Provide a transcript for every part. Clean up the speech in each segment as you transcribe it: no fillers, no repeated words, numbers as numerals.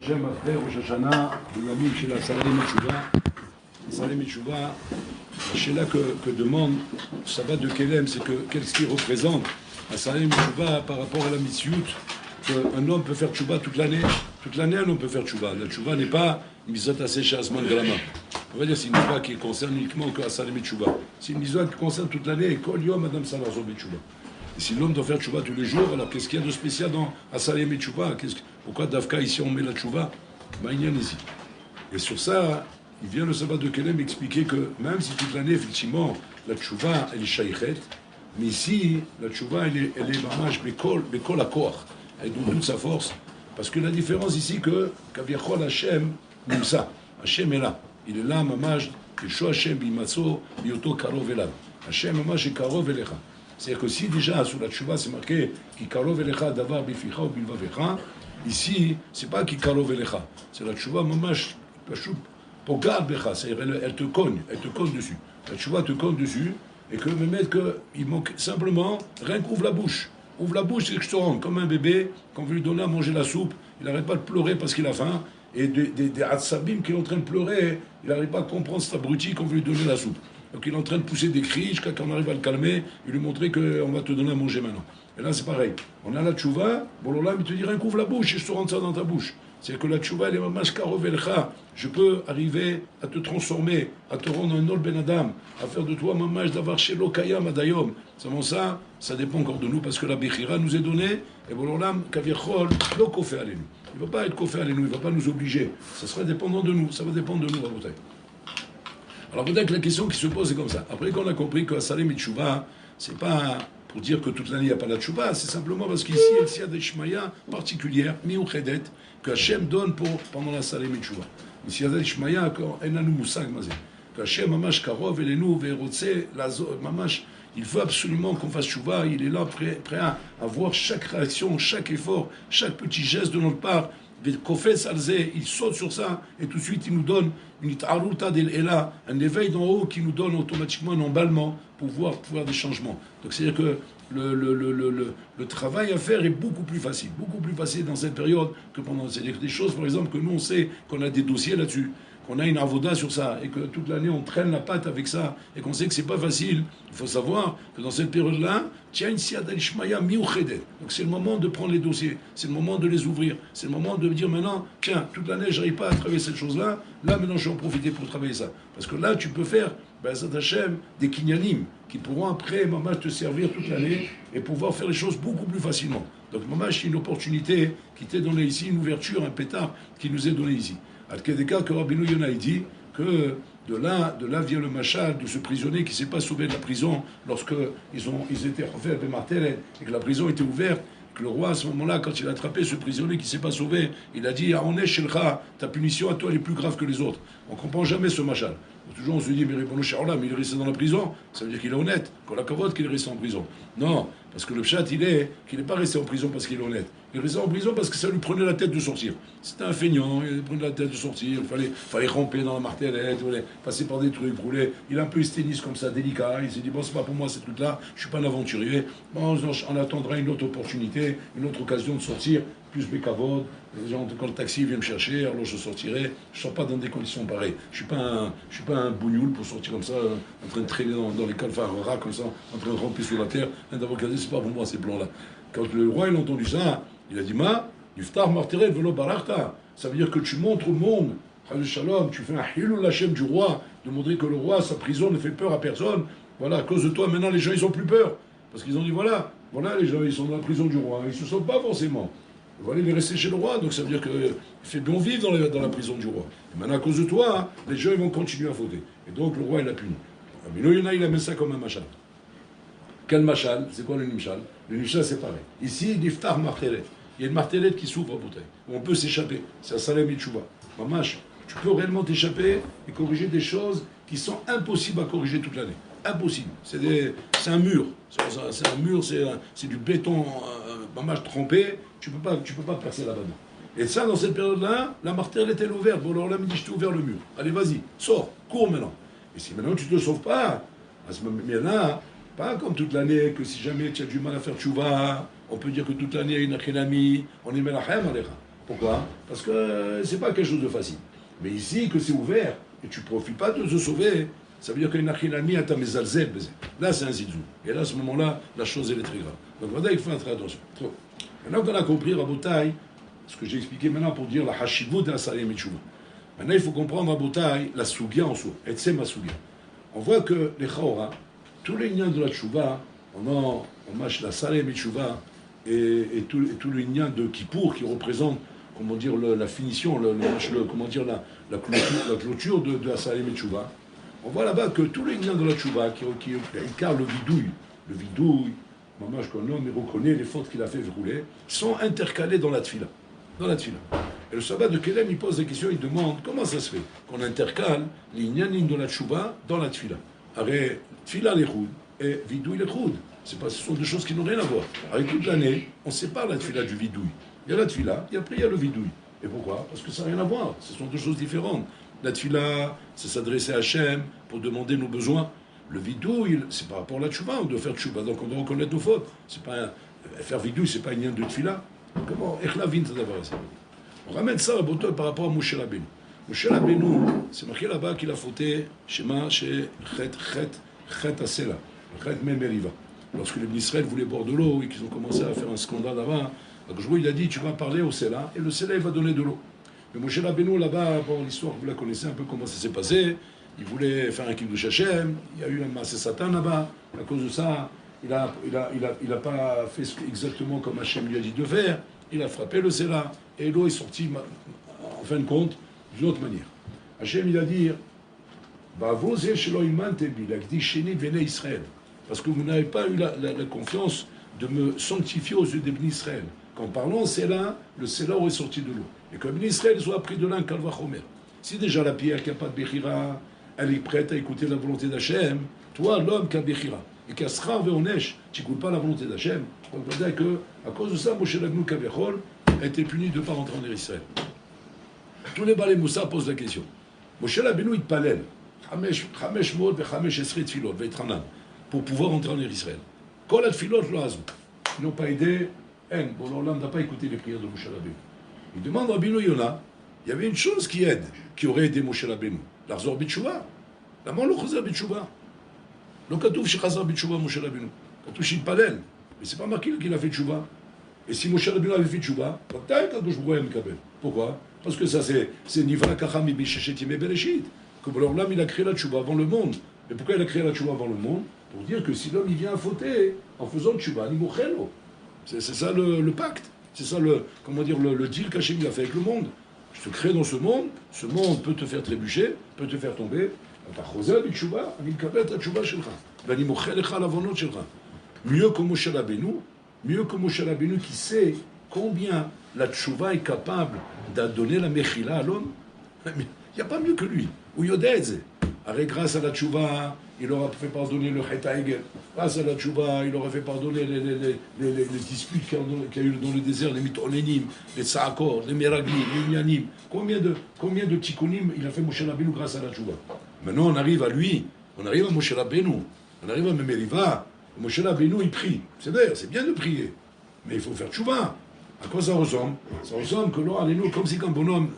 J'aime après Rosh Hashanah, l'ami chez la Salem Metshuva. Salem Metshuva, c'est là que demande Sabbat de Kelem, c'est que qu'est-ce qu'il représente à Salem Metshuva par rapport à la Mitzvot, qu'un homme peut faire Tchouba toute l'année. Toute l'année, un homme peut faire Tchouba. La Tchouba n'est pas Mizot Aseh Asman Galama. On va dire c'est une mitzvah qui concerne uniquement que à Salem Metshuva. C'est une mitzvah qui concerne toute l'année et Kol Yom Adam Salazon Metshuva. Et si l'homme doit faire tchouva tous les jours, alors qu'est-ce qu'il y a de spécial dans Asalem et tchouva? Pourquoi Davka ici on met la tchouva? Il y a ici. Et sur ça, il vient le sabbat de Kelem expliquer que même si toute l'année, effectivement, la tchouva, elle est shaïchet, mais ici, la tchouva, elle est mamash bekol akor, elle donne toute sa force. Parce que la différence ici, que Kaviachol Hashem, même ça, Hashem est là. Il est là, mamash, Yeshua Hashem bimatso, bioto karov elav. Hashem mamash est karov elecha. C'est-à-dire que si déjà sur la tchouva c'est marqué qui karov elecha davar bificha ou bilvavecha, ici c'est pas qui karov elecha, c'est la tchouva mamash pashut pogad becha, c'est-à-dire elle te cogne dessus. La tchouva te cogne dessus et que me mettre que il manque simplement rien qu'ouvre la bouche, c'est que je te rends comme un bébé qu'on veut lui donner à manger la soupe, il n'arrête pas de pleurer parce qu'il a faim et des hatsabim qui est en train de pleurer, il n'arrive pas à comprendre cet abruti qu'on veut lui donner la soupe. Donc il est en train de pousser des cris jusqu'à qu'on arrive à le calmer et lui montrer qu'on va te donner à manger maintenant. Et là c'est pareil. On a la tchouva, bon là il te dit rien qu'ouvre la bouche et je te rentre ça dans ta bouche. C'est que la tchouva elle est mamash karov elcha. Je peux arriver à te transformer, à te rendre un ol ben adam, à faire de toi mamash d'avar shelo kayam adayom. Seulement ça dépend encore de nous parce que la bechira nous est donnée et bon là kaviachol lo kofé alenu. Il ne va pas être kofé alenu, il ne va pas nous obliger. Ça sera dépendant de nous, ça va dépendre de nous à votre avis. Alors peut-être que la question qui se pose est comme ça. Après qu'on a compris que Salem et Tchouba, c'est pas pour dire que toute l'année il n'y a pas de Tchouba, c'est simplement parce qu'ici il y a des Shmaya particulières, miuchedet, que Hachem donne pendant la Salem et Tchouba. Ici il y a des Shmaya qu'enanu musag mazé, que Hachem mamash karov elenu verotse mamash. Il veut absolument qu'on fasse Tchouba, il est là prêt à voir chaque réaction, chaque effort, chaque petit geste de notre part. Il saute sur ça et tout de suite il nous donne un éveil d'en haut qui nous donne automatiquement un emballement pour voir des changements. Donc c'est-à-dire que le travail à faire est beaucoup plus facile dans cette période que pendant. C'est-à-dire que des choses, par exemple, que nous on sait qu'on a des dossiers là-dessus, qu'on a une avoda sur ça, et que toute l'année on traîne la patte avec ça, et qu'on sait que c'est pas facile, il faut savoir que dans cette période-là, tiens une siyad al-ishmaya miuchedet. Donc c'est le moment de prendre les dossiers, c'est le moment de les ouvrir, c'est le moment de dire maintenant, tiens, toute l'année j'arrive pas à travailler cette chose-là, là maintenant je vais en profiter pour travailler ça. Parce que là tu peux faire, B'ezrat Hashem, des kinyanim, qui pourront après, maman, te servir toute l'année, et pouvoir faire les choses beaucoup plus facilement. Donc maman, c'est une opportunité qui t'est donnée ici, une ouverture, un pétard qui nous est donné ici. Al-Kedeka, que Rabbeinu Yonah dit que de là vient le machal de ce prisonnier qui ne s'est pas sauvé de la prison lorsque ils étaient refaits à Martel et que la prison était ouverte, que le roi à ce moment-là, quand il a attrapé ce prisonnier qui ne s'est pas sauvé, il a dit on est Shelcha, ta punition à toi elle est plus grave que les autres. On ne comprend jamais ce machal. Toujours on se dit mais il est resté dans la prison, ça veut dire qu'il est honnête, qu'on la cavote qu'il est resté en prison. Non, parce que le pshat il est qu'il n'est pas resté en prison parce qu'il est honnête. Il est resté en prison parce que ça lui prenait la tête de sortir. C'était un feignant, il prenait la tête de sortir, il fallait ramper dans la martelette, passer par des trucs, rouler. Il est un peu esthéniste comme ça, délicat. Il s'est dit bon c'est pas pour moi ces trucs-là, je suis pas un aventurier. Bon, on attendra une autre opportunité, une autre occasion de sortir, plus bécavode. Quand le taxi vient me chercher, alors je sortirai. Je ne sors pas dans des conditions pareilles. Je suis pas un bougnoul pour sortir comme ça, en train de traîner dans les calfars rats comme ça, en train de ramper sur la terre. Un d'avocat, c'est pas pour moi ces plans-là. Quand le roi il a entendu ça, il a dit Yuftar marteret velo barachta. Ça veut dire que tu montres au monde, Shalom, tu fais un hilul Hashem du roi, de montrer que le roi, sa prison ne fait peur à personne. Voilà, à cause de toi, maintenant les gens ils ont plus peur. Parce qu'ils ont dit voilà, les gens ils sont dans la prison du roi, ils ne se sautent pas forcément. Voilà, il est resté chez le roi, donc ça veut dire qu'il fait bon vivre dans la prison du roi. Et maintenant, à cause de toi, les gens ils vont continuer à fauter. Et donc le roi il a puni. Mais il a mis ça comme un machal. Quel machal? C'est quoi le nimshal? Le nimshal c'est pareil. Ici, l'iftar martelet. Il y a une martelette qui s'ouvre à bouteille, où on peut s'échapper. C'est un salem et tchouva. Mamash, tu peux réellement t'échapper et corriger des choses qui sont impossibles à corriger toute l'année. Impossible. C'est un mur. C'est un mur, c'est du béton mamash trempé. Tu peux pas percer là-bas. Et ça, dans cette période-là, la martelette est ouverte. Bon, alors là, il me dit, je t'ai ouvert le mur. Allez, vas-y, sors, cours maintenant. Et si maintenant tu ne te sauves pas, à ce moment-là, pas comme toute l'année, que si jamais tu as du mal à faire tchouva, on peut dire que toute l'année, il y a une achénami, on est melachem alecha. Pourquoi? Parce que c'est pas quelque chose de facile. Mais ici, que c'est ouvert, et tu ne profites pas de se sauver, ça veut dire qu'il y a une achilami à ta mezalzel. Là, c'est un zizou. Et là, à ce moment-là, la chose, elle est très grave. Donc voilà, il faut faire très attention. Trop. Maintenant qu'on a compris, Rabotai, ce que j'ai expliqué maintenant pour dire la hashivut de la salim et tchouva. Maintenant, il faut comprendre, Rabotai, la sougia en soi. Et c'est ma sougia. On voit que les chaora, tous les liens de la tchouva, on mâche la salim et tchouva, et tout le lien de Kippour qui représente, comment dire, la finition, comment dire, la clôture de la salim et tchouva. On voit là-bas que tous les liens de la tchouva qui incarnent le vidouille, Mamash qu'on nomme et reconnaît les fautes qu'il a fait rouler, sont intercalés dans la tfila. Dans la tfila. Et le sabbat de Kelem, il pose la question, il demande comment ça se fait qu'on intercale les lignes de la tchouva dans la tfila. Arrête, tfila les choud et vidouille les choud. Ce sont deux choses qui n'ont rien à voir. Avec toute l'année, on sépare la tfila du vidouille. Il y a la tfila et après il y a le vidouille. Et pourquoi? Parce que ça n'a rien à voir. Ce sont deux choses différentes. La tfila, c'est s'adresser à Hachem pour demander nos besoins. Le vidouille, c'est par rapport à la tchouva, on doit faire tchouva, donc on doit reconnaître nos fautes. C'est pas faire vidouille, c'est pas une lien de tfila. Comment? On ramène ça à Boto par rapport à Moshe Rabbeinu. Moshe Rabbeinu, c'est marqué là-bas qu'il a fauté chez Chet Asela, Chet Memeriva. Lorsque les Israël voulaient boire de l'eau et qu'ils ont commencé à faire un scandale là-bas, il a dit tu vas parler au Sela et le Sela il va donner de l'eau. Mais Moshe Rabbeinu là-bas, bon, l'histoire vous la connaissez un peu comment ça s'est passé. Il voulait faire un kiddush Hashem, il y a eu un massé Satan là-bas. À cause de ça, il a pas fait exactement comme Hashem lui a dit de faire. Il a frappé le Sela et l'eau est sortie en fin de compte d'une autre manière. Hashem il a dit Israël, parce que vous n'avez pas eu la confiance de me sanctifier aux yeux des bénis Israël. Qu'en parlant Sela, le Sela aurait sorti de l'eau. Et comme Israël soit pris de l'un Kalvachomer. Si déjà la pierre qui n'a pas de Bechira, elle est prête à écouter la volonté d'Hachem, toi, l'homme qui a Bechira, et qui a Sra Veonesh, tu n'écoutes pas la volonté d'Hachem, on va dire qu'à cause de ça, Moshe Rabbeinu Kavechol a été puni de ne pas rentrer en Israël. Tous les Balei Moussa posent la question. Moshe Rabbeinu, il palel, Chamesh Mod, Chamesh Esret Tfilot, Veitranam, pour pouvoir rentrer en Israël. Kol Tfilot, lo azou. Ils n'ont pas aidé, bon, l'homme n'a pas écouté les prières de Moshe Rabbeinu. Il demande à Rabbeinu Yonah, il y avait une chose qui aide, qui aurait aidé Moshe Rabbeinu. L'Arzor Bitchouva. Lama lo Chazar Bitchouva. Lo Katouf Shechazar Bitchouva Moshe Rabbeinu. Katouf Shilpalel. Mais c'est pas marqué qu'il a fait Tchouva. Et si Moshe Rabbeinu avait fait Tchouva, pourquoi? Parce que ça c'est Nivra Kacham Ibishechet Yemei Bereshit. Que alors l'homme il a créé la Tchouva avant le monde. Mais pourquoi il a créé la Tchouva avant le monde? Pour dire que si l'homme il vient à fauter en faisant Tchouva, il mochelo. C'est ça le pacte. C'est ça le deal qu'Hachem il a fait avec le monde. Je te crée dans ce monde peut te faire trébucher, peut te faire tomber. Mieux que Moshe Rabbeinu qui sait combien la tchouva est capable de donner la mechila à l'homme. Il n'y a pas mieux que lui. Ou Yodez. Grâce à la tchouva, il aura fait pardonner le Chet. Grâce à la tchouva, il aura fait pardonner les disputes qu'il y a eu dans le désert, les mitonénim, les tsaakor, les meraglim, les nyanim. Combien de tikkunim il a fait Moshe Rabbeinu grâce à la tchouva? Maintenant, on arrive à lui, on arrive à Moshe Rabbeinu, on arrive à Memeriva. Moshe Rabbeinu, il prie. C'est vrai, c'est bien de prier, mais il faut faire tchouva. À quoi ça ressemble? Ça ressemble que l'on a comme si un bonhomme,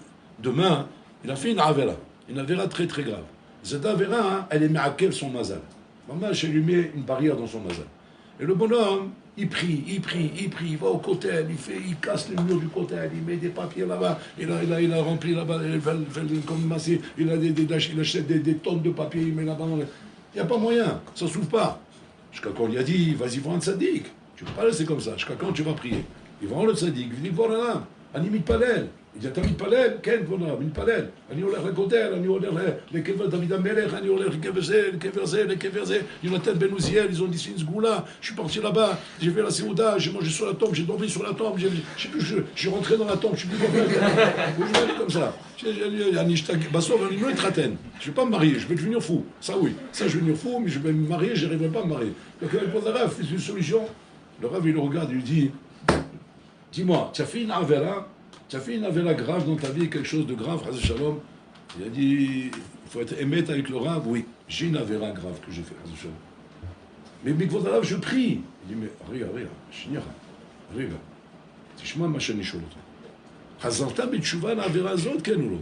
demain, il a fait une avera très très grave. Cette avera, elle est ma'akev son mazal. Maman, elle lui met une barrière dans son mazal. Et le bonhomme, il prie, il va au côté, il casse les murs du côté, il met des papiers là-bas, il a rempli là-bas, il achète des tonnes de papiers, il met là-bas. Il n'y a pas moyen, ça ne s'ouvre pas. Jusqu'à quand il a dit, vas-y voir un tzaddik. Tu ne peux pas laisser comme ça, jusqu'à quand tu vas prier. Il va voir le tzaddik, il dit, voilà, אני מתפלל. אתה מתפלל? כן, כבוד הרב, מתפלל. אני הולך לכותל, אני הולך לקבר דוד המלך, אני הולך לקבר זה, לקבר זה, לקבר זה. Jonathan Ben Uziel, ils ont dit c'est une sgoula. Je suis parti là-bas, j'ai fait la séouda, j'ai mangé sur la tombe, j'ai dormi sur la tombe, je suis rentré dans la tombe, je suis plus comme ça. Basov, je ne vais pas me marier, je vais devenir fou. Ça oui, ça je vais devenir fou, mais je vais me marier, je n'arriverai pas à me marier. Donc le Rav, c'est une solution. Le Rav, il le regarde, il lui dit, dis-moi, tu as fait une avera grave dans ta vie, quelque chose de grave, Chaz Shalom. Il a dit, il faut être émette avec le Rav, oui, j'ai une avera grave que j'ai fait, Chaz Shalom. Mais Mikvot Rav, je prie. Il dit, mais regarde, regarde, תשמע מה שאני שואל אותו. Chazarta betchouva la avera zot ken ou lo?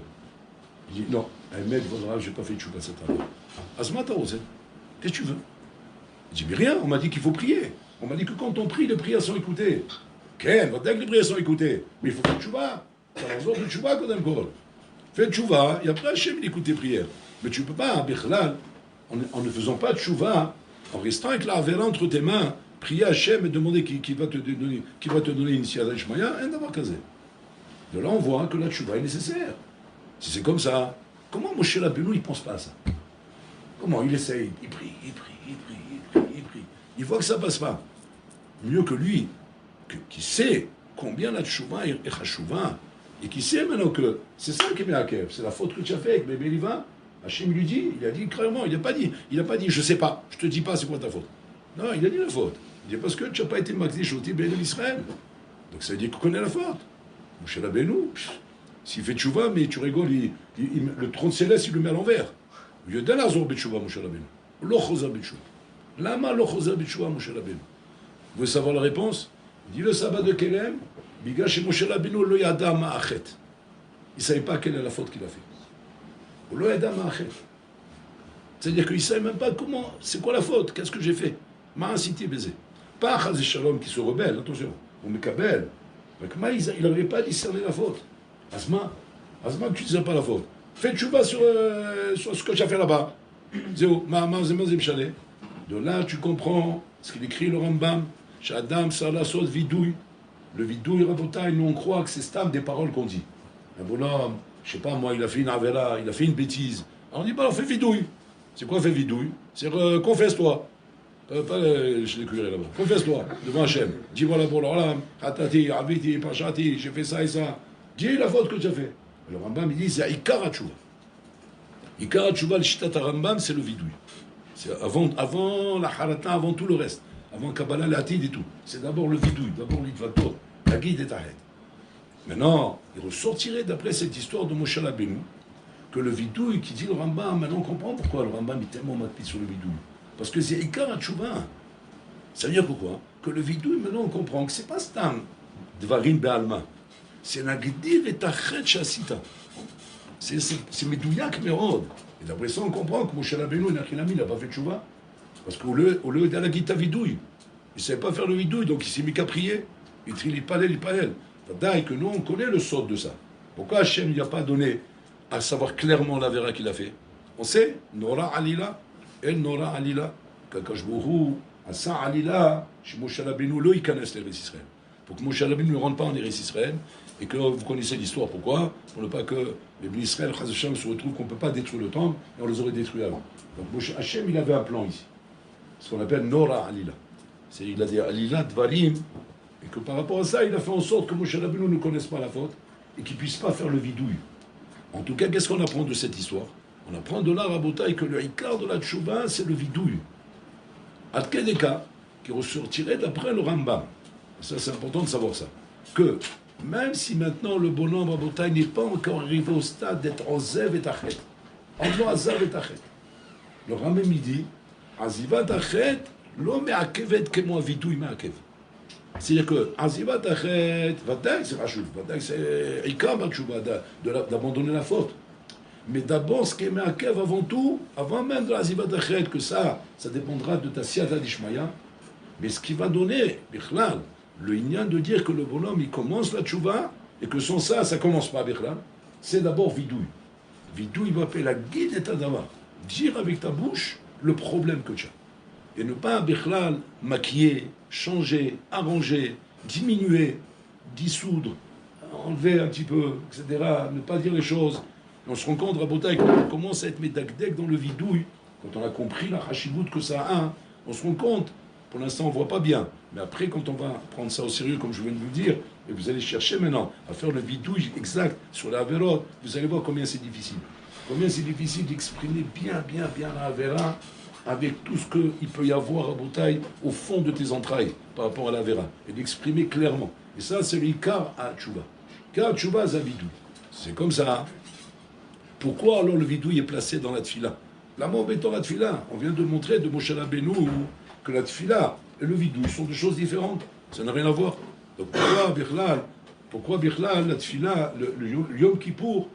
Il dit non, Ahmed, je n'ai pas fait tchouva cette année. Asma Tarose, qu'est-ce que tu veux? Il dit mais rien, on m'a dit qu'il faut prier. On m'a dit que quand on prie, les prières sont écoutées. Ken, dès que les prières sont écoutées, mais il faut faire tchouva. Alors, le tchouva, quand même, fais tchouva, et après Hachem, il écoute tes prières. Mais tu ne peux pas, Bichlal, en ne faisant pas tchouva, en restant avec la avera entre tes mains, prier Hachem et demander qui va te donner une siyada shmaya, et d'avoir casé. De là, on voit que la tchouva est nécessaire. Si c'est comme ça, comment Moshe Rabbeinu, il ne pense pas à ça? Comment il essaye? Il prie. Il voit que ça ne passe pas. Mieux que lui, qui sait combien la tchouva est chachouva, et qui sait maintenant que c'est ça qui est Meakev, c'est la faute que tu as fait avec bébé Liva. Hachem lui dit, il a dit clairement, il n'a pas dit, je sais pas, je te dis pas c'est quoi ta faute. Non, il a dit la faute. Il dit parce que tu n'as pas été Makdish au Tibet de l'Israël. Donc ça veut dire qu'on connaît la faute. Moshe Rabbeinu, s'il fait tchouva, mais tu rigoles, le trône céleste, il le met à l'envers. Il y a d'Alazor Betchouva, Moshe Rabbeinu. Lochosa Betchouva. Lama Lochosa Betchouva, Moshe Rabbeinu. Vous voulez savoir la réponse? Il dit le sabbat de Kelem, Biga chez Moshe Rabbeinu, lo yada ma'achet. Il ne savait pas quelle est la faute qu'il a fait. Lo yada ma'achet. C'est-à-dire qu'il ne savait même pas comment, c'est quoi la faute, qu'est-ce que j'ai fait. Ma'asiti baiser. Pas Chazé Shalom qui se rebelle, attention, on me kabel. Il n'avait pas discerné la faute. Asma, tu ne disais pas la faute. Fais tchouva sur ce que tu as fait là-bas. De là, tu comprends ce qu'il écrit le Rambam. Shadam salasot vidouille. Le vidouille, Rabotai, nous on croit que c'est stam des paroles qu'on dit. Un bonhomme, je sais pas moi, il a fait une avera, il a fait une bêtise. Alors on dit, bah, on fait vidouille. C'est quoi fait vidouille? C'est confesse-toi. Pas chez les curés là-bas. Confesse-toi devant Hachem. Dis voilà pour l'Olam, Hatati, Abiti, Pachati, j'ai fait ça et ça. Dis la faute que tu as fait. Le Rambam il dit c'est Ikar HaTshuva. Ikar HaTshuva, le Shitat Rambam, c'est le vidouille. C'est avant la Harata, avant tout le reste. Avant Kabbalah, l'Atid et tout. C'est d'abord le vidouille, d'abord l'Itvator, la guide et Tahed. Maintenant, il ressortirait d'après cette histoire de Moshe Rabbeinu que le vidouille qui dit le Rambam, maintenant on comprend pourquoi le Rambam est tellement matpi sur le vidouille. Parce que c'est Ikar HaTshuva. Ça veut dire pourquoi? Que le vidouille, maintenant on comprend que c'est pas Stam Dvarim Be'alma. C'est Nagdir et Tachet Shasita. C'est Medouyak Merod. Et d'après ça, on comprend que Moshe Rabbeinu, il n'a pas fait Tchouva. Parce qu'au lieu d'aller à la guitare vidouille, il ne savait pas faire le vidouille, donc il s'est mis qu'à prier. Il trie l'ipalel. D'ailleurs, que nous, on connaît le sort de ça. Pourquoi Hachem n'y a pas donné à savoir clairement la vera qu'il a fait? On sait, Nora Alila, El Nora Alila, Kakashbourou, Asa Alila, chez Moshe Rabbeinu, lo ikanes l'Eretz Israël. Pour que Moshe Rabbeinu ne rentre pas en Eretz Israël, et que vous connaissez l'histoire, pourquoi? Pour ne pas que les Bnei Israël, Chazasham, se retrouvent qu'on ne peut pas détruire le temple, et on les aurait détruits avant. Donc Hachem, il avait un plan ici, ce qu'on appelle Nora Alila. Il a dit Alila Dvarim, et que par rapport à ça, il a fait en sorte que Moshe Rabbeinu ne connaisse pas la faute, et qu'il ne puisse pas faire le vidouille. En tout cas, qu'est-ce qu'on apprend de cette histoire? On apprend de là, Rabotai, que le Ikar de la Tchouva, c'est le vidouille. Ad Kedeka, qui ressortirait d'après le Rambam. Ça, c'est important de savoir ça. Que même si maintenant le bonhomme Rabotai n'est pas encore arrivé au stade d'être en Zev et Tachet, en blanc à Zav et Tachet, le Rambam il dit Azivat Tachet, lo me'akevet kemo vidouille me'akev. C'est-à-dire que Azivat Tachet, Vadak c'est Rachou, Vadak c'est Ikar Tchouva, d'abandonner la faute. Mais d'abord, ce qui est me'akev avant tout, avant même de l'Azivat Tachet, que ça dépendra de ta siyata d'Ishmaya, mais ce qui va donner, Bichlal, le Inyan de dire que le bonhomme, il commence la tchouva, et que sans ça, ça commence pas, Bichlal, c'est d'abord vidouille. Vidouille va appeler la guide et tadava. Dire avec ta bouche le problème que tu as. Et ne pas, Bichlal, maquiller, changer, arranger, diminuer, dissoudre, enlever un petit peu, etc. Ne pas dire les choses. Et on se rend compte, Rabotai, quand on commence à être médakdek dans le vidouille, quand on a compris la hachibout que ça a, on se rend compte. Pour l'instant, on ne voit pas bien. Mais après, quand on va prendre ça au sérieux, comme je viens de vous dire, et vous allez chercher maintenant à faire le vidouille exact sur la Avera, vous allez voir combien c'est difficile. Combien c'est difficile d'exprimer bien la Avera avec tout ce qu'il peut y avoir à Boutaï au fond de tes entrailles par rapport à la Avera. Et d'exprimer clairement. Et ça, c'est l'Ikar à Tchouva. Car Tchouva, c'est un vidouille. C'est comme ça. Pourquoi alors le vidouille est placé dans la Tfila? La mort étant la Tfila, on vient de montrer de Moshe Rabbeinu que la tfila et le vidouille sont deux choses différentes. Ça n'a rien à voir. Donc pourquoi, Bichlal, Pourquoi Bichlal, la Tfila, le Yom Kippour,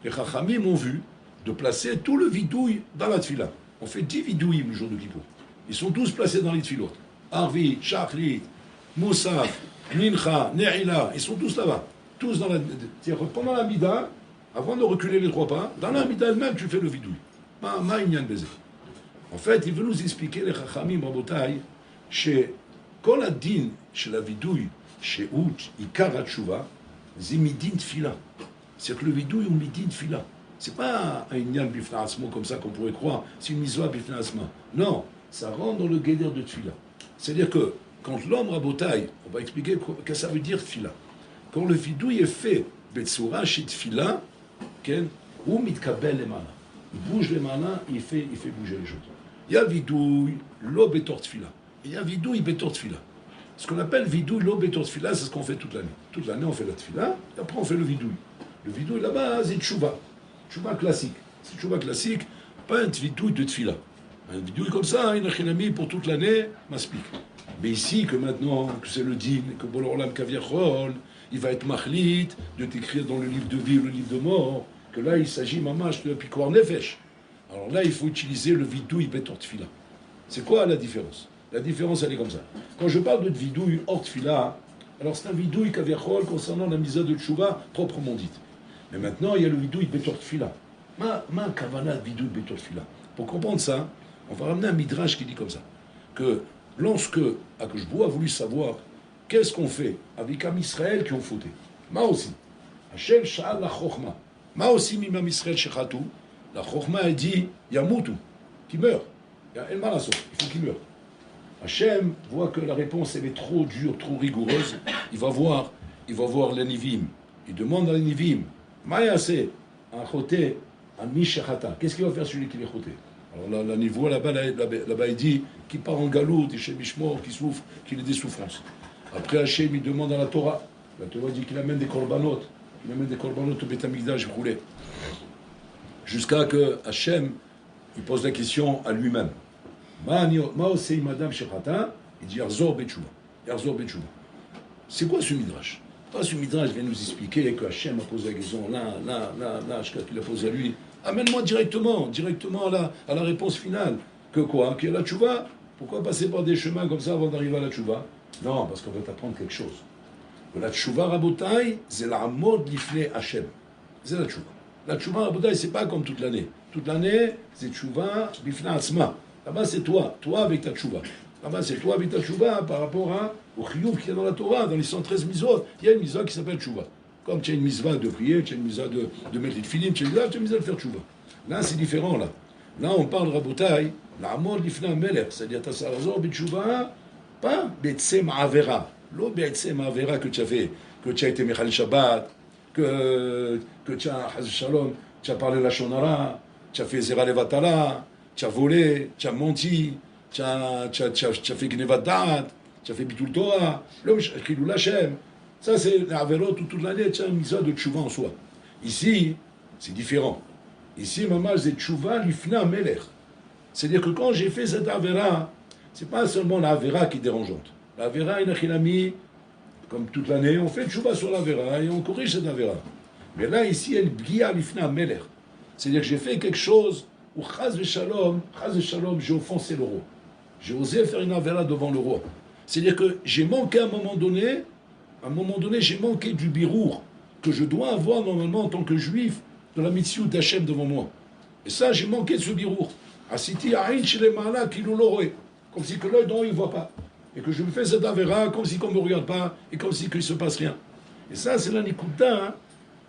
les Chachamim ont vu de placer tout le vidouille dans la Tfila. On fait 10 vidouilles le jour de Kippour. Ils sont tous placés dans les Tfilot. Arvi, Shachrit, Moussaf, Mincha, Ne'ila, ils sont tous là-bas. Tous dans la. Pendant la Mida, avant de reculer les 3 pas, dans la Mida elle-même, tu fais le vidouille. En fait, il veut nous expliquer les Chachamim Rabotai, chez Kol Adin, chez la vidouille, chez Out, Ikar Hatshuva, Zimidin Tfila. C'est que le vidouille ou midin Tfila. C'est pas un inyan bifnaasma comme ça qu'on pourrait croire, c'est une misva bifnaasma. Non, ça rentre dans le guéder de Tfila. C'est-à-dire que quand l'homme rabotaille, on va expliquer ce que ça veut dire Tfila. Quand le vidouille est fait, Betsura chez Tfila, ou mitkabel les manas. Il bouge les manas, il fait bouger les choses. Il y a vidouille, lo betor Tfila. Il y a vidouille, betor Tfila. Ce qu'on appelle vidouille, lo betor Tfila, c'est ce qu'on fait toute l'année. Toute l'année, on fait la Tfila, et après on fait le vidouille. Le vidouille là-bas, c'est tchouva. Tchouva classique. C'est tchouva classique, pas un vidouille de Tfila. Un vidouille comme ça, il a chinami pour toute l'année, m'explique. Mais ici, que maintenant, que c'est le din, que Bololam Kaviachol, il va être machlit, de t'écrire dans le livre de vie ou le livre de mort, que là, il s'agit, mamash, de piquoir nefesh. Alors là, il faut utiliser le vidouille betor Tfila. C'est quoi la différence? La différence, elle est comme ça. Quand je parle de vidouille hors Tfila, alors c'est un vidouille kaviachol concernant la misa de tchouva proprement dite. Mais maintenant, il y a le vidouille betor Tfila. Ma kavana vidouille betor Tfila. Pour comprendre ça, on va ramener un midrash qui dit comme ça, que lorsque Akashbou a voulu savoir qu'est-ce qu'on fait avec Am Israël qui ont fauté. Ma aussi. Hachem sha'al la chokhma. Ma aussi mimam Israël shechatu. La chokhma a dit yamutu, qui meurt. Il y a El Malasso, il faut qu'il meure. Hachem voit que la réponse elle est trop dure, trop rigoureuse. Il va voir les Nivim. Il demande à les Nivim, Maïase, un choté, un mishachata. Qu'est-ce qu'il va faire celui qui est choté? Alors la niveau là-bas, il dit qu'il part en galoute, et chez Mishmor, qui souffre, qu'il ait des souffrances. Après Hachem, il demande à la Torah. La Torah dit qu'il amène des korbanot. Il amène des korbanot au Beth Amikdash roulé. Jusqu'à que Hachem, il pose la question à lui-même. Il dit Yarzor Betchouva. Yarzor Betchouva. C'est quoi ce midrash? Pas ce midrash vient nous expliquer que Hachem a posé la question là, qu'il a posé à lui. Amène-moi directement à la réponse finale. Que quoi? Qu'il y a la tchouva? Pourquoi passer par des chemins comme ça avant d'arriver à la tchouva? Non, parce qu'on va t'apprendre quelque chose. Que la tchouva rabotai, c'est la mode l'ifne Hachem. C'est la tchouva. La tchouva rabotai, c'est pas comme toute l'année. Toute l'année, c'est tchouva bifna asma. Là-bas, c'est toi avec ta tchouva. Là-bas, c'est toi avec ta tchouva par rapport au chiyuv qu'il y a dans la Torah, dans les 113 mitzvot. Il y a une mitzvah qui s'appelle tchouva. Comme tu as une mitzvah de prier, tu as une mitzvah de mettre les tefilines, tu as une mitzvah de faire tchouva. Là, c'est différent, là. Là, on parle de rabotai, la amor l'ifna melech, c'est-à-dire ta sarazor b'tchouva, pas b'etsem avera. L'eau b'etsem avera que tu as fait, que tu as été mechal Shabbat, que tu as, shalom, tu as parlé la shonara, tu as fait zera levatala, tu as volé, tu as menti, tu as fait gnevat da'at, tu as fait bitul Torah, l'homme chilou l'Hachem. Ça, c'est l'averot toute l'année, tu as une mitzvah de tchouva en soi. Ici, c'est différent. Ici, maman, c'est tchouva l'ifna melech. C'est-à-dire que quand j'ai fait cette avera, c'est pas seulement la avera qui est dérangeante. La avera, inachilami, comme toute l'année, on fait tchouva sur la avera et on corrige cette avera. Mais là, ici, elle bgia l'ifna melech. C'est-à-dire que j'ai fait quelque chose où chaz v'shalom, j'ai offensé le roi. J'ai osé faire une avera devant le roi. C'est-à-dire que j'ai manqué à un moment donné, j'ai manqué du birour que je dois avoir normalement en tant que juif dans la mitzvah d'Hachem devant moi. Et ça, j'ai manqué de ce birour. Asiti aïn chez les malas qui nous l'auraient. Comme si que l'œil d'en haut, il ne voit pas. Et que je me fais cette avera comme si qu'on ne me regarde pas et comme si qu'il ne se passe rien. Et ça, c'est la nikuta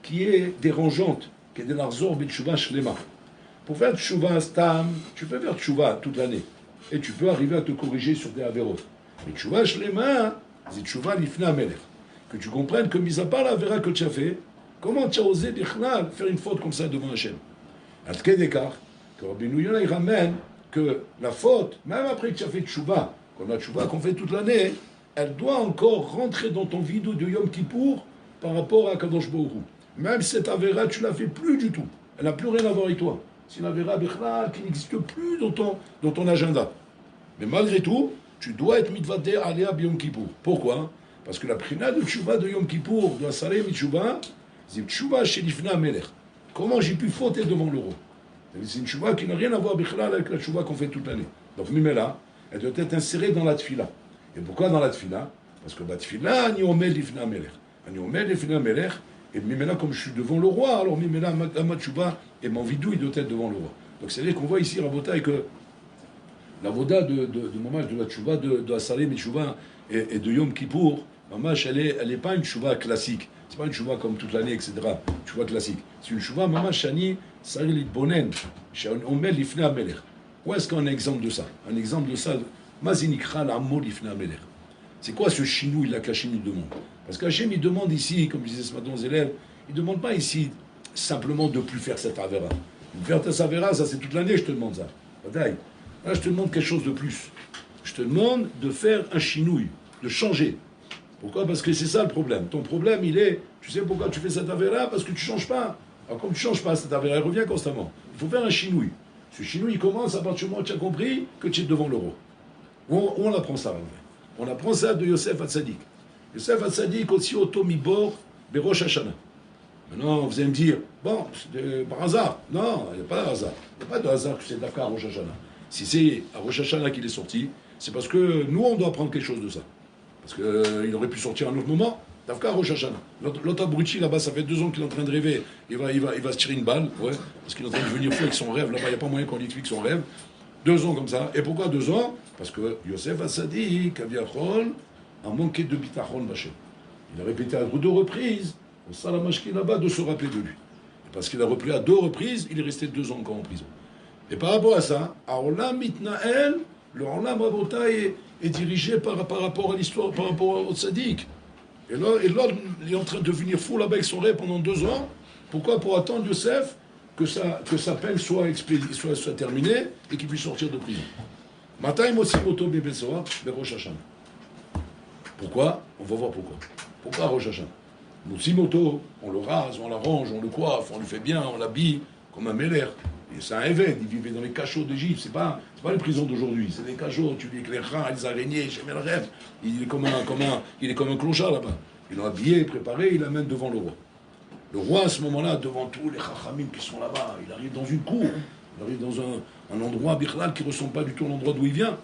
qui est dérangeante, qui est de l'arzor b'tchouva shlema. Pour faire tchouva stam, tu peux faire tchouva toute l'année. Et tu peux arriver à te corriger sur des averot. Mais tchouva shlema, c'est tchouva l'ifna melech. Que tu comprennes que, mis à part la vera que tu as fait, comment tu as osé faire une faute comme ça devant Hachem? À quel écart, que Rabbi Yonah il ramène que la faute, même après que tu as fait tchouva, qu'on a tchouva qu'on fait toute l'année, elle doit encore rentrer dans ton vidéo de Yom Kippour par rapport à Kadosh Baruch Hu. Même cette avera, tu ne la fais plus du tout. Elle n'a plus rien à voir avec toi. C'est une avera qui n'existe plus dans ton agenda. Mais malgré tout, tu dois être mitvader alea Yom Kippour. Pourquoi? Parce que la prina de tchouva de Yom Kippour, de Asarei Mitchouva, c'est tchouva chez Lifna Melech. Comment j'ai pu fauter devant le roi? C'est une tchouva qui n'a rien à voir avec la tchouva qu'on fait toute l'année. Donc, Mimela, elle doit être insérée dans la tfila. Et pourquoi dans la tfila? Parce que la tfila, ni omed Lifna Melech. Ni omed Lifna Melech. Et Mimela, comme je suis devant le roi, alors Mimela, ma tchouva, et mon vidou, il doit être devant le roi. Donc, c'est-à-dire qu'on voit ici, Rabotai, que la voda de Mamash, de la tchouva de Asarei Mitchouva et de Yom Kippour, Mamash, elle n'est pas une tchouva classique. C'est pas une tchouva comme toute l'année, etc. Tchouva classique. C'est une tchouva, Mamash, Shani, Saril Bonen, on met l'ifna Melech. Où est-ce qu'on a un exemple de ça? Un exemple de ça, Mazinikra l'amo l'ifna Melech. C'est quoi ce chinouille là qu'Hachem il demande? Parce qu'Hachem il demande ici, comme je disais ce matin aux élèves, il ne demande pas ici simplement de ne plus faire cette avera. Faire ta savera, ça c'est toute l'année, je te demande ça. Bataille. Là, je te demande quelque chose de plus. Je te demande de faire un chinouille, de changer. Pourquoi? Parce que c'est ça le problème. Ton problème, il est, tu sais pourquoi tu fais cette affaire-là? Parce que tu ne changes pas. Alors, comme tu ne changes pas, cette affaire, elle revient constamment. Il faut faire un chinouille. Ce chinouille, il commence à partir du moment où tu as compris que tu es devant le roi. Où on apprend ça, en fait? On apprend ça de Yosef Hatzadik. Yosef Hatzadik, aussi Otomibor, Berosh Hashanah. Maintenant, vous allez me dire, bon, c'est par hasard. Non, il n'y a pas de hasard. Il n'y a pas de hasard que c'est Dakar à Rosh Hashanah. Si c'est à Rosh Hashanah qu'il est sorti, c'est parce que nous, on doit apprendre quelque chose de ça. Parce qu'il aurait pu sortir à un autre moment, Dakar à Rosh Hashanah. L'autre abruti, là-bas, ça fait 2 ans qu'il est en train de rêver. Il va se tirer une balle, ouais, parce qu'il est en train de devenir fou avec son rêve. Là-bas, il n'y a pas moyen qu'on lui explique son rêve. 2 ans comme ça. Et pourquoi 2 ans? Parce que Yosef Hatzadik, Aviachol, a manqué de bitachon Bachem. Il a répété à 2 reprises, au Salamashki là-bas, de se rappeler de lui. Et parce qu'il a repris à 2 reprises, il est resté 2 ans encore en prison. Et par rapport à ça, Aolam Mitnael, le Olam Rabotai est dirigé par rapport à l'histoire, par rapport au tzaddik. Et là, il est en train de devenir fou là-bas avec son rêve pendant 2 ans. Pourquoi? Pour attendre Yosef que sa peine soit terminée et qu'il puisse sortir de prison. Matai Motsi Moto Bebesoa, Berosh Hashanah. Pourquoi? On va voir pourquoi. Pourquoi Rosh Hashanah? Motsi Moto, on le rase, on l'arrange, on le coiffe, on lui fait bien, on l'habille comme un méler. C'est un évêque, il vivait dans les cachots d'Égypte, c'est pas les prisons d'aujourd'hui, c'est des cachots, tu dis que les rats, les araignées, j'ai le rêve, il est comme un clochard là-bas. Il l'a habillé, préparé, il l'amène devant le roi. Le roi, à ce moment-là, devant tous les chachamim qui sont là-bas, il arrive dans une cour, il arrive dans un endroit, Bichlal, qui ne ressemble pas du tout à l'endroit d'où il vient.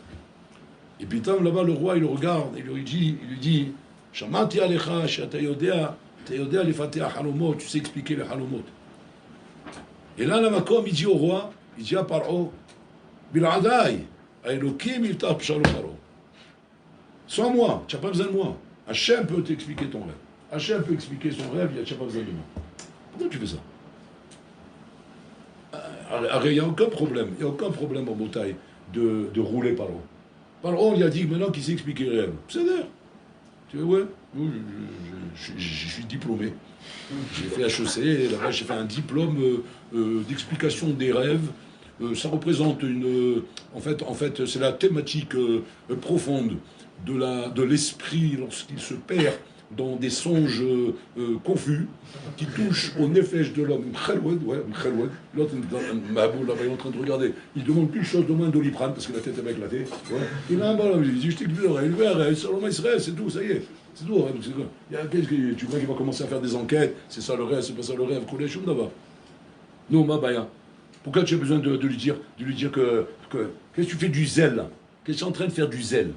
Et puis là-bas, le roi, il le regarde, et il lui dit, Shamati alecha, she'ata yodea lefateh halomot, tu sais expliquer les halomot. Et là, la Makom, il dit au roi, il dit à Paro, Bil'adai, Elokim iltah pshalom Paro. Sans moi, tu n'as pas besoin de moi. Hachem peut t'expliquer ton rêve. Hachem peut expliquer son rêve, tu n'as pas besoin de moi. Pourquoi tu fais ça? Il n'y a aucun problème, en bataille de rouler Paro. Paro, il a dit maintenant qu'il sait expliquer le rêve. C'est d'ailleurs. Tu vois, ouais, je suis diplômé. J'ai fait HEC, là-bas j'ai fait un diplôme d'explication des rêves. Ça représente en fait, c'est la thématique profonde de l'esprit lorsqu'il se perd dans des songes confus qui touchent au nefesh de l'homme. L'autre, Maboul, là-bas, il est en train de regarder. Il demande qu'une chose de moins Doliprane, parce que la tête est éclatée. Ouais. Il a un ballon, il dit, je t'explique le rêve, il fait un rêve, Salomon Israël, c'est tout, ça y est. C'est tout, tu vois qu'il va commencer à faire des enquêtes, c'est ça le rêve, c'est pas ça le rêve, Kouleshum d'abord. Non, Mabaya. Pourquoi tu as besoin de lui dire que qu'est-ce que tu fais du zèle là? Qu'est-ce que tu es en train de faire du zèle?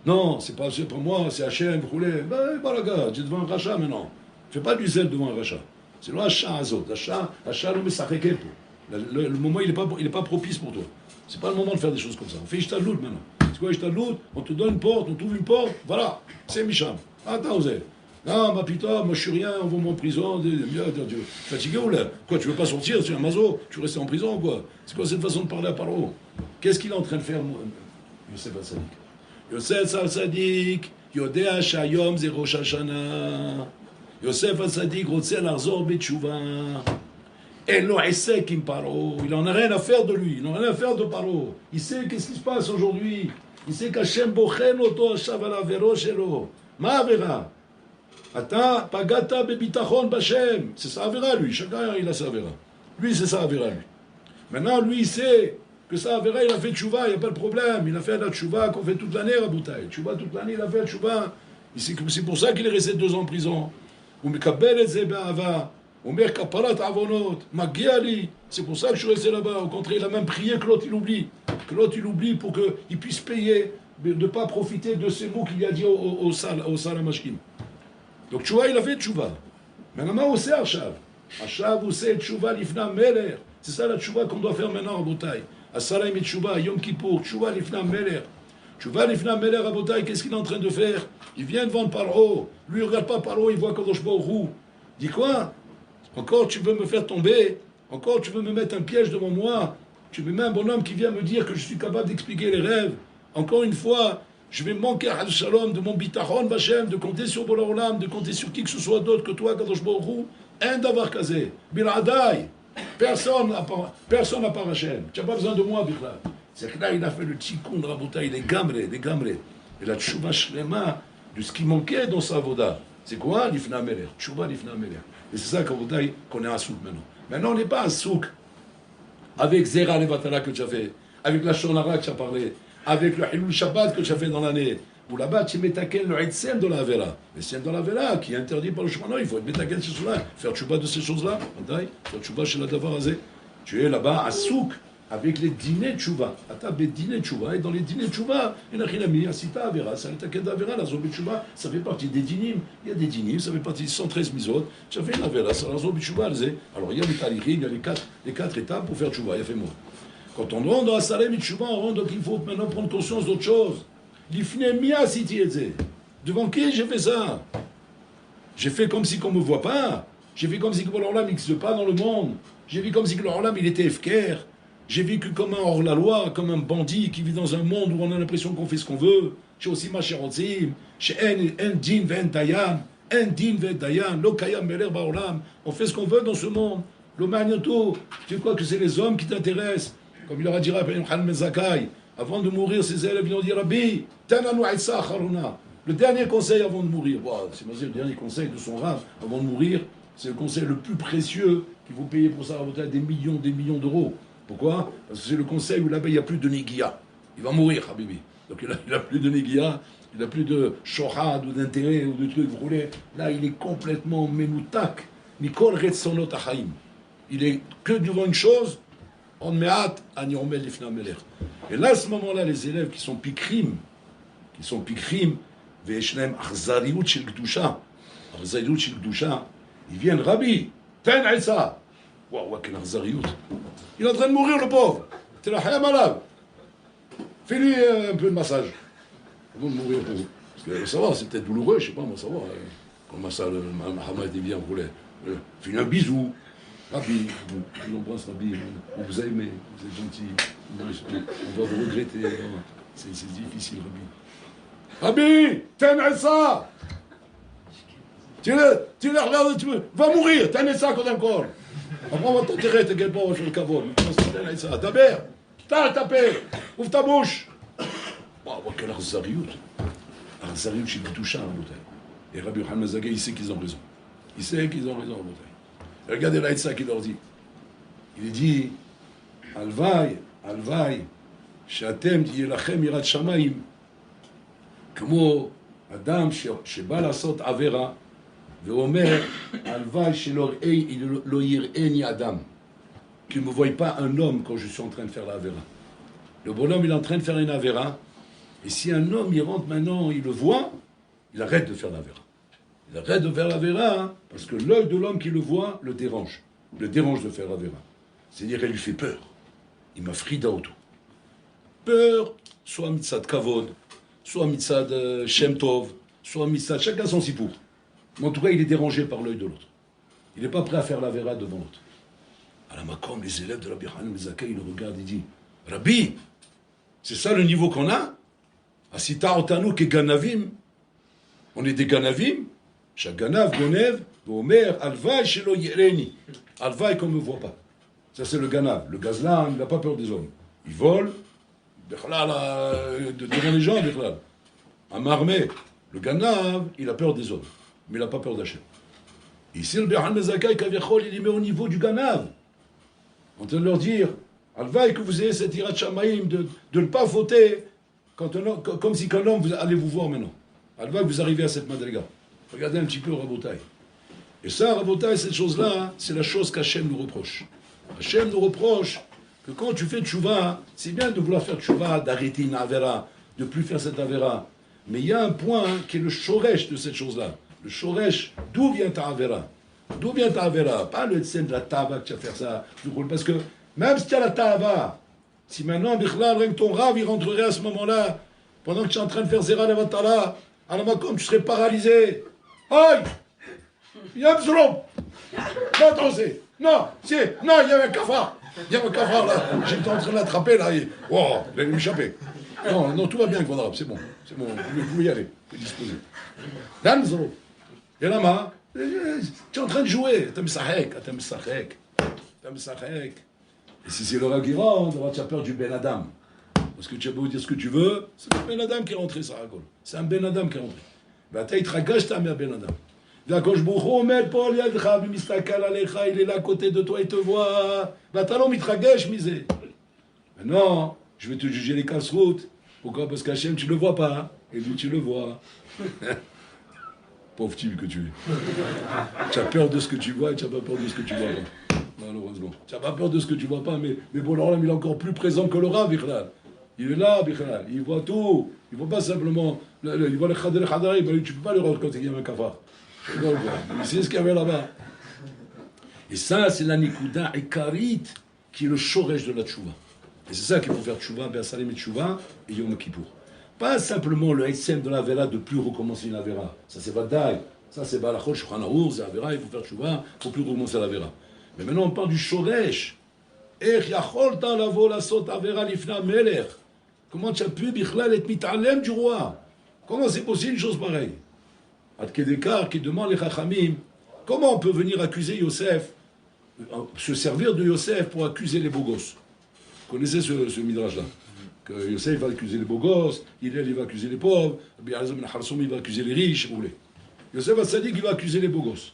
Non, c'est pas moi, c'est Hachem, roulé. Ben, la gars, tu es devant un rachat maintenant. Fais pas du zèle devant un rachat. C'est le rachat azot. Rachat, le mesacheke. Le moment, il est pas propice pour toi. C'est pas le moment de faire des choses comme ça. On fait ishtalout maintenant. C'est quoi ishtalout? On te donne une porte, on t'ouvre une porte, voilà. C'est Micham. Attends, vous êtes. Non, ma pita, moi je suis rien, on va en prison. Fatigué ou là? Quoi, tu veux pas sortir? Tu es un mazo? Tu restes en prison ou quoi? C'est quoi cette façon de parler à Paro? Qu'est-ce qu'il est en train de faire, Yosef Hatzadik? Yosef Hatzadik, Yodea Shayom ze Rosh Hashanah. Yosef Hatzadik, רוצה לחזור בתשובה. אין לו עסק עם פרעה. Il n'en a rien à faire de lui, il n'en a rien à faire de Paro. Il sait qu'est-ce qui se passe aujourd'hui. Il sait qu'Hachem בוחן אותו עכשיו על העבירות שלו. מה העבירה? אתה פגעת בביטחון בשם. C'est sa avéra, lui. Chacun, il a sa avéra. Lui, c'est sa avéra, lui. Maintenant, lui, il sait que sa avéra, il a fait tchouva, il n'y a pas de problème. Il a fait la tchouva qu'on fait toute l'année, Raboutaï. Tchouva toute l'année, il a fait la tchouva. C'est pour ça qu'il est resté 2 ans en prison. C'est pour ça que je suis resté là-bas. Au contraire, il a même prié que l'autre il oublie. Que l'autre il oublie pour qu'il puisse payer, de ne pas profiter de ces mots qu'il lui a dit au Salamashkin. Donc Tchouva, il a fait Tchouva. Maintenant, on sait Achav. Achav, on sait Tchouva, l'ifna meler. C'est ça la Tchouva qu'on doit faire maintenant à Botaï. Asalaim et Tchouva, Yom Kippour, Tchouva, l'ifna meler. Tchouva, l'ifna meler à Botaï, qu'est-ce qu'il est en train de faire? Il vient devant Paro. Lui, il ne regarde pas Paro, il voit Kadosh Baruch Hu. Il dit quoi? Encore tu veux me faire tomber? Encore tu veux me mettre un piège devant moi? Tu me mets un bonhomme qui vient me dire que je suis capable d'expliquer les rêves. Encore une fois, je vais manquer à Shalom de mon bitachon Bachem, de compter sur Bola Olam, de compter sur qui que ce soit d'autre que toi, Kadosh Baruch Hu. Un davar kazé. Biladai. Personne à part Hachem. Tu n'as pas besoin de moi, Bichlal. C'est que là, il a fait le tikkun de Rabotai, les gamrés. Et la tchouva shlema de ce qui manquait dans sa voda. C'est quoi? L'ifna meler. Tchouva l'ifna meler. Et c'est ça qu'on est à souk maintenant. Maintenant, on n'est pas à souk avec Zera Levatala que tu as fait, avec la Shonara que tu as parlé, avec le Hilul Shabbat que tu as fait dans l'année. Ou là-bas, tu mets le Hitzem de la Vera. Le Hitzem de la Vera, qui est interdit par le Shemana, il faut être Metakel ces choses-là, faire tchouba de ces choses-là, faire tchouba chez la Davarazé. Tu es là-bas à souk avec les dîners tchouva. Atabé dîner tchouva, et dans les dîners tchouva, il y a Rinami, Asita Avera, Salitakel d'Avera, la Zobi tchouva, ça fait partie des dinim. Il y a des dinim, ça fait partie des 113 misot. Tu as fait une Avera, ça la Zobi tchouva, alors il y a les talichim, il y a les quatre étapes pour faire tchouva, il y a fait moi. Quand on rentre dans la Salem tchouva, on rentre, donc il faut maintenant prendre conscience d'autre chose. L'ifne mia siti eze. Devant qui j'ai fait ça? J'ai fait comme si qu'on ne me voit pas. J'ai fait comme si que l'Orlam n'existe pas dans le monde. J'ai vu comme si que l'Orlam il était efker. J'ai vécu comme un hors-la-loi, comme un bandit qui vit dans un monde où on a l'impression qu'on fait ce qu'on veut. Chez aussi ma chérotzim, chez en din ven dayan, lo kayam meler baolam. On fait ce qu'on veut dans ce monde. Le magneto, tu crois que c'est les hommes qui t'intéressent? Comme il leur a dit Rabbi Yochanan ben Zakkai. Avant de mourir, ses élèves lui ont dit Rabbi, le dernier conseil avant de mourir. Bon, c'est le dernier conseil de son rave avant de mourir. C'est le conseil le plus précieux qu'il faut payer pour ça, des millions d'euros. Pourquoi? Parce que c'est le conseil où là-bas il n'y a plus de négia. Il va mourir, Habibi. Donc il n'a plus de négia, il n'a plus de shohad ou d'intérêt ou de trucs roulés. Là, il est complètement menoutak. Mikol retzonot achaim. Il est que devant une chose. On met hâte à Niomel Lifna Meler. Et là, à ce moment-là, les élèves qui sont pikrim, Ve'eshnem Achzariut Shel Gdusha, ils viennent, Rabbi, ten Aïssa. Waouh, quel Achzariut. Il est en train de mourir, le pauvre. T'es là, Hayam malade. Fais-lui un peu de massage. Avant de mourir, parce que ça va, c'est peut-être douloureux, je sais pas, moi, ça va. Comment ça, le Mahamad est bien roulé. Fais-lui un bisou. Rabbi, je vous embrasse, Rabbi, on vous a aimé, vous êtes gentil, on va vous regretter, c'est difficile, Rabbi. Rabbi, t'aimes ça? Tu le regardes, tu vas mourir, t'aimes ça encore. Après, on va t'enterrer, t'inquiète pas, on va faire le cavole. T'aimes ça, d'abord, ta paix, ouvre ta bouche. Waouh, quel arzariout. Arzariout, chez Bitoucha, en bouteille. Et Rabbi Yochanan Zakkai, il sait qu'ils ont raison. Il sait qu'ils ont raison, en bouteille. Regardez l'Aïtsa qu'il leur dit. Il dit Alvaï, Shatem Yelachem Yirat Shamayim, כמו אדם שבא לעשות עבירה ואומר הלוואי שלא יראני אדם, qu'il ne me voie pas un homme quand je suis en train de faire la Avera. Le bonhomme il est en train de faire une Avera, et si un homme il rentre maintenant, il le voit, il arrête de faire la Avera. Il arrête de faire la Vera, hein, parce que l'œil de l'homme qui le voit le dérange de faire la Vera. C'est-à-dire, elle lui fait peur. Il m'a frida auto. Peur, soit mitzad kavod, soit mitzad shem tov, soit mitzad, chacun son sipour. Mais en tout cas, il est dérangé par l'œil de l'autre. Il n'est pas prêt à faire la Vera devant l'autre. À la Makom, les élèves de Rabbi Yochanan ben Zakkai, ils le regardent et disent Rabbi, c'est ça le niveau qu'on a? Asita otanu ke ganavim. On est des ganavim. Shaganav, Gonev, Omer, Alvaï, Shelo Yereni. Alvaï qu'on ne me voit pas. Ça, c'est le Ganav. Le Gazlan, il n'a pas peur des hommes. Il vole, devant les gens, à m'armer. Le Ganav, il a peur des hommes. Mais il n'a pas peur d'Hachem. Ici, le Yochanan ben Zakkai, il les met au niveau du Ganav. On train de leur dire, Alvaï, que vous ayez cette Yirat Shamayim de ne pas voter comme si qu'un homme allait vous voir maintenant. Alors que vous arrivez à cette madriga. Regardez un petit peu Rabotai. Et ça, Rabotai, cette chose-là, c'est la chose qu'Hachem nous reproche. Hachem nous reproche que quand tu fais tchouva, c'est bien de vouloir faire tchouva, d'arrêter une avera, de ne plus faire cette avera. Mais il y a un point qui est le shoresh de cette chose-là. Le shoresh, d'où vient ta avera? D'où vient ta avera? Pas le tsem de la tava que tu vas faire ça. Parce que même si tu as la tava, si maintenant, rien que ton rave, il rentrerait à ce moment-là, pendant que tu es en train de faire zera levatala, à la makom, tu serais paralysé. Aïe! Il y a un psalom! Non, attendez! Non, c'est. Non, il y avait un cafard! Il y avait un cafard là! J'étais en train de l'attraper là, et. Wow, il allait m'échapper! Non, non, tout va bien, Kvadrab, c'est bon. C'est bon, vous pouvez y aller, vous pouvez disposer. Là, nous allons. Et là, tu es en train de jouer. T'as misahek. Et si c'est le Ragira, tu as peur du Ben Adam. Parce que tu as beau dire ce que tu veux, c'est le Ben Adam qui est rentré, ça rigole. C'est un Ben Adam qui est rentré. Tu te ta mère Ben Adam. D'accord, je Paul Yadcha, il est là à côté de toi, il te voit. Talon, il te misé. Maintenant, je vais te juger les casse-routes. Pourquoi? Parce qu'Hachem, tu ne le vois pas. Et lui, tu le vois. Pauvre type que tu es. Tu as peur de ce que tu vois et tu n'as pas peur de ce que tu vois pas. Malheureusement. Tu n'as pas peur de ce que tu vois pas, mais bon, alors là, il est encore plus présent que le Rav, Bichlal. Il est là, Bichlal. Il voit tout. Il ne voit pas simplement. Il voit les khadari, mais tu ne peux pas le voir quand il y a un kafar. C'est ce qu'il y avait là-bas. Et ça, c'est la Nikuda Ekarit qui est le shoresh de la tchouva. Et c'est ça qu'il faut faire tchouva, Be'asalim et tchouva et Yom Kippour. Pas simplement le SM de la Vera de plus recommencer une Avera. Ça c'est Vadaï. Ça c'est Balachot, Shulchan Arour, c'est Avera, il faut faire tchouva, il ne faut plus recommencer la Vera. Mais maintenant on parle du shoresh. Ech yacholta lavo lasot Avera lifna melech. Comment tu as pu, Bichlal, être mitalem du roi? Comment c'est possible une chose pareille? Ad Kedekar qui demande les Chachamim, comment on peut venir accuser Yosef, se servir de Yosef pour accuser les beaux gosses? Vous connaissez ce midrash-là? Que Yosef va accuser les beaux gosses, il va accuser les pauvres, il va accuser les riches, si vous voulez. Yosef va dire qu'il va accuser les beaux gosses.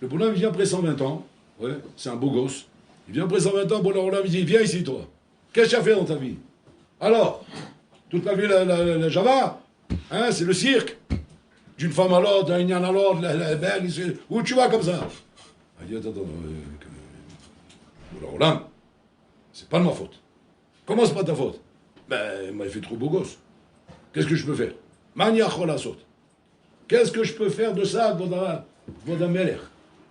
Le bonhomme vient après 120 ans, ouais, c'est un beau gosse. Il vient après 120 ans, bonhomme il dit, viens ici toi. Qu'est-ce que tu as fait dans ta vie? Alors, toute la vie, la Java, hein, c'est le cirque. D'une femme à l'autre, d'un ignan à l'autre, la belle, où tu vas comme ça? Il dit, attends, Roland, c'est pas de ma faute. Comment c'est pas ta faute? Ben, il m'a fait trop beau gosse. Qu'est-ce que je peux faire? Mania cholasot. Qu'est-ce que je peux faire de ça, Vodameler?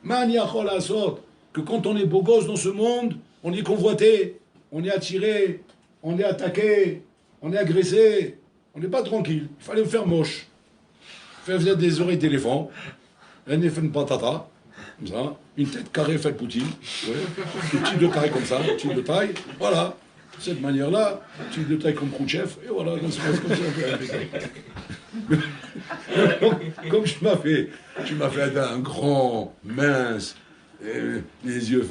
Mania cholasot. Que quand on est beau gosse dans ce monde, on est convoité, on est attiré, on est attaqué, on est agressé, on n'est pas tranquille. Il fallait me faire moche. Faire des oreilles d'éléphant, un effet de patata, comme ça, une tête carrée faite poutine, ouais, une petite de taille comme ça, une petite de taille, voilà. Cette manière-là, tu de taille comme Khrouchtchev, et voilà, ça se passe comme ça. Comme tu m'as fait un grand, mince, les yeux,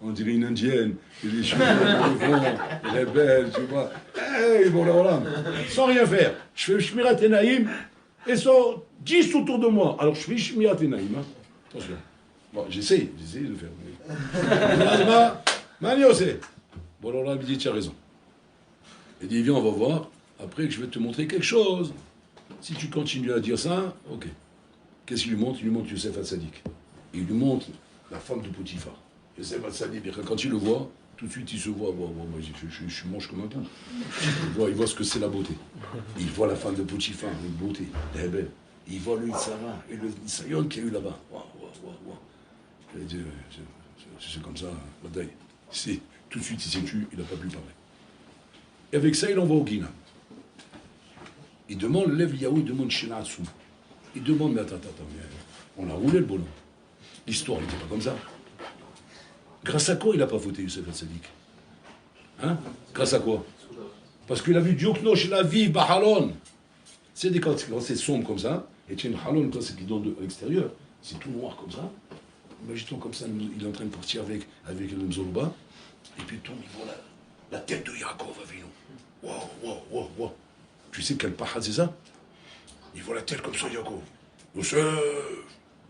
on dirait une indienne, et les cheveux, elle est belle, tu vois. Hey, bon, là, sans rien faire. Je fais Shmirat Enaïm, et sont 10 autour de moi. Alors je fais Shmirat Enaïm, hein. Attention. Bon, j'essaye de le faire. Mani aussi. Bon, alors là, il dit, tu as raison. Il dit, viens, on va voir. Après, que je vais te montrer quelque chose. Si tu continues à dire ça, ok. Qu'est-ce qu'il lui montre? Il lui montre Yosef Hatzadik. Et il lui montre la femme de Potiphar. Yosef Hatzadik, quand il le voit, tout de suite, il se voit. Moi, je mange comme un pou. Il voit ce que c'est la beauté. Il voit la femme de Potiphar, une beauté. Elle est belle. Il voit le Yitzhara et le Nisayon qu'il y a eu là-bas. Il dit, c'est comme ça, bataille. Tout de suite, il s'est tué, il n'a pas pu parler. Et avec ça, il envoie au Guinam. Il demande, lève Yaou, il demande Shenatsou. Il demande, mais attends, on a roulé le ballon. L'histoire n'était pas comme ça. Grâce à quoi il n'a pas voté, Youssef Hatzadik? Hein? Grâce à quoi? Parce qu'il a vu Diokno chez la vie, Bahalon. C'est des quand c'est sombre comme ça, et tu as une halon, quand c'est qui donne de l'extérieur, c'est tout noir comme ça. Imagine-toi comme ça, il est en train de partir avec le Mzoluba. Et puis tombe, il voit la tête de Yaakov avec nous. Wow. Tu sais quel pahat c'est ça? Il voit la tête comme ça, Yaakov. Youssef.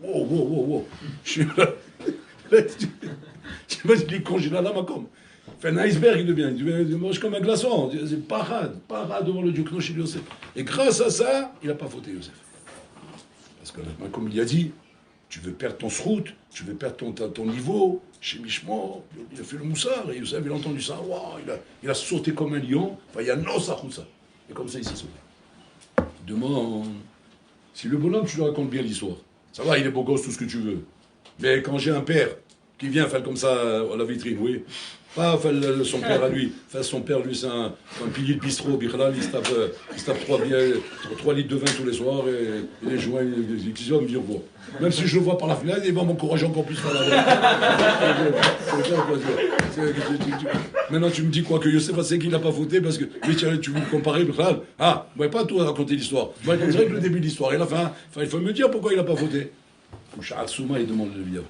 Wow. Je suis là. Tu m'as dit, il congèle là, ma comme. fait un iceberg, il mange comme un glaçon. C'est parade devant le Dieu chez Yosef. Et grâce à ça, il n'a pas fauté Yosef. Parce que, comme il a dit, tu veux perdre ton srout, tu veux perdre ton niveau, chez Mishmor, il a fait le moussard, et Yosef, il a entendu ça, wow, il a sauté comme un lion, enfin, il y a non, ça roule ça. Et comme ça, il s'est sauvé. Demande, si le bonhomme, tu lui racontes bien l'histoire, ça va, il est beau gosse, tout ce que tu veux. Mais quand j'ai un père qui vient faire comme ça à la vitrine, oui, pas son père à lui, son père, lui, c'est un pilier de bistrot, Bichlal, il se tape 3 litres de vin tous les soirs, et les joints, il va me dire, bon. Même si je le vois par la fenêtre, il va m'encourager encore plus par la fenêtre. Maintenant, tu me dis quoi, que Yosef sait qu'il n'a pas fauté, parce que, oui, tu veux me comparer, Bichlal, moi, pas toi raconter l'histoire, moi, je dirais que le début de l'histoire, et la fin, il faut me dire pourquoi il n'a pas fauté. Charles Souma, il demande le vidéo.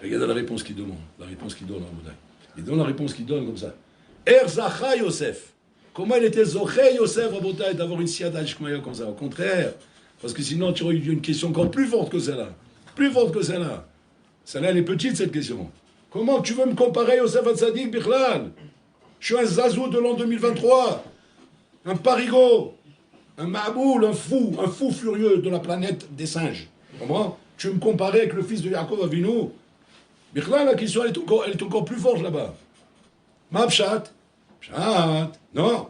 Regardez la réponse qu'il demande, la réponse qu'il donne à Moudai. Il donne la réponse qu'il donne comme ça. Erzacha Yosef. Comment il était Zoché Yosef à Botaï d'avoir une siada d'Ishmaïa comme ça? Au contraire. Parce que sinon, tu aurais eu une question encore plus forte que celle-là. Plus forte que celle-là. Celle-là, elle est petite, cette question. Comment tu veux me comparer Yosef à Tzadik Bichlal? Je suis un Zazou de l'an 2023. Un parigot. Un Maboul, un fou furieux de la planète des singes. Tu comprends? Tu veux me comparer avec le fils de Yaakov Avinu? Bichlal, la question, elle est encore plus forte là-bas. Ma pshat. Pshat. Non.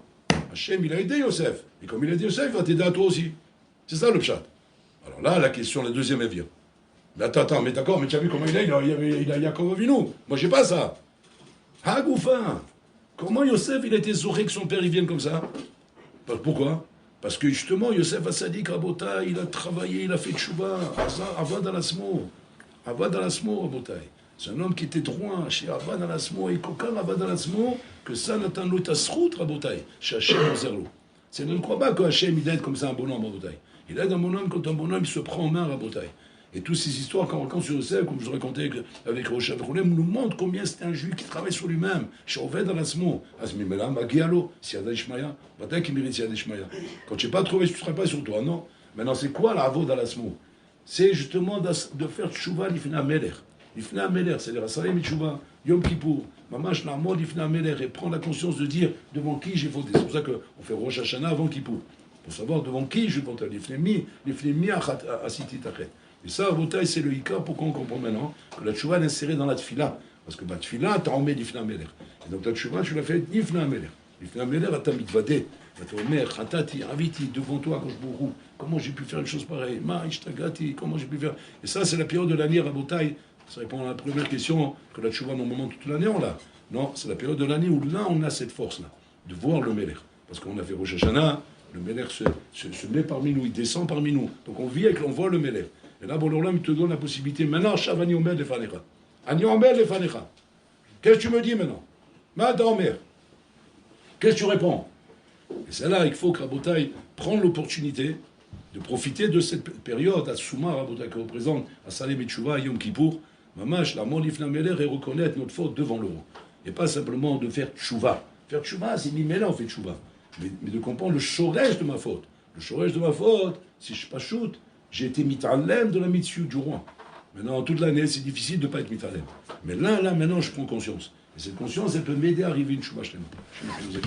Hachem, il a aidé Yosef. Et comme il a aidé Yosef, il va t'aider à toi aussi. C'est ça le pshat. Alors là, la question, la deuxième, elle vient. Mais attends, mais d'accord, mais tu as vu comment il a Yaakov Avinu. Moi, j'ai pas ça. Hagoufin. Comment Yosef, il a été zoré que son père, il vienne comme ça? Pourquoi? Parce que justement, Yosef Assadik Rabota, il a travaillé, il a fait tchouba. Avad alasmo. Avad alasmo, Rabotai. C'est un homme qui était droit chez Avad alasmo et Kokar Avad alasmo, que ça n'atteint l'autre asrout, Rabotai, chez Hachem Ozerlo. C'est ne crois pas que Hachem, il aide comme ça un bonhomme, Rabotai. Il aide un bonhomme quand un bonhomme, il se prend en main, Rabotai. Et toutes ces histoires qu'on raconte sur Yosef, comme je racontais avec Rocha Vrolem, nous montrent combien c'était un juif qui travaille sur lui-même. Chez Oved alasmo, Asmimela, Magialo, Siada Ishmaïa, Batai qui mérite Siada Ishmaïa. Quand tu n'es pas trouvé, tu ne travailles pas sur toi, non. Maintenant, c'est quoi la Avod alasmo? C'est justement de faire tchouva l'ifna meler. L'ifna meler, c'est-à-dire Asalem tchouva, Yom Kippour, Mamash Namod l'ifna meler, et prendre la conscience de dire devant qui j'ai voté. C'est pour ça qu'on fait Rosh Hashanah avant Kippour. Pour savoir devant qui je vote. L'ifnemi asiti tachet. Et ça, Rabotai, c'est le hika, pourquoi on comprend maintenant que la tchouva est insérée dans la tfila. Parce que la tfila, tu en mets l'ifna meler. Et donc la tchouva, tu l'as fait l'ifna meler. L'ifna meler, tu as mitvadé. Tu as mère, khatati, raviti, devant toi, quand je bourrou. Comment j'ai pu faire une chose pareille? Ma, ishtagati, comment j'ai pu faire? Et ça, c'est la période de l'année, Rabotai. Ça répond à la première question, que la tchouva, normalement, toute l'année, on l'a. Non, c'est la période de l'année où là, on a cette force-là, de voir le meler. Parce qu'on a fait Rosh Hashanah, le meler se met parmi nous, il descend parmi nous. Donc on vit avec, on voit le meler. Et là, Bololam te donne la possibilité. Maintenant, Shavani Omer Lefanecha. Ani Omer Lefanecha. Qu'est-ce que tu me dis maintenant? Mada Omer. Qu'est-ce que tu réponds? Et c'est là, il faut que Rabotai prenne l'opportunité de profiter de cette période à Souma, Rabotai, qui représente à Salem et Tchouva, Yom Kippour, Mamash, la Molifna Meler, et reconnaître notre faute devant le roi. Et pas simplement de faire Tchouva. Faire Tchouva, c'est Mimela, on fait Tchouva. Mais de comprendre le chorège de ma faute. Le chorège de ma faute, si je ne suis pas shoot, j'ai été mitalem de la mitzvah du roi. Maintenant, toute l'année, c'est difficile de ne pas être mitalem. Mais là, maintenant, je prends conscience. Et cette conscience, elle peut m'aider à arriver à une chouva chez nous.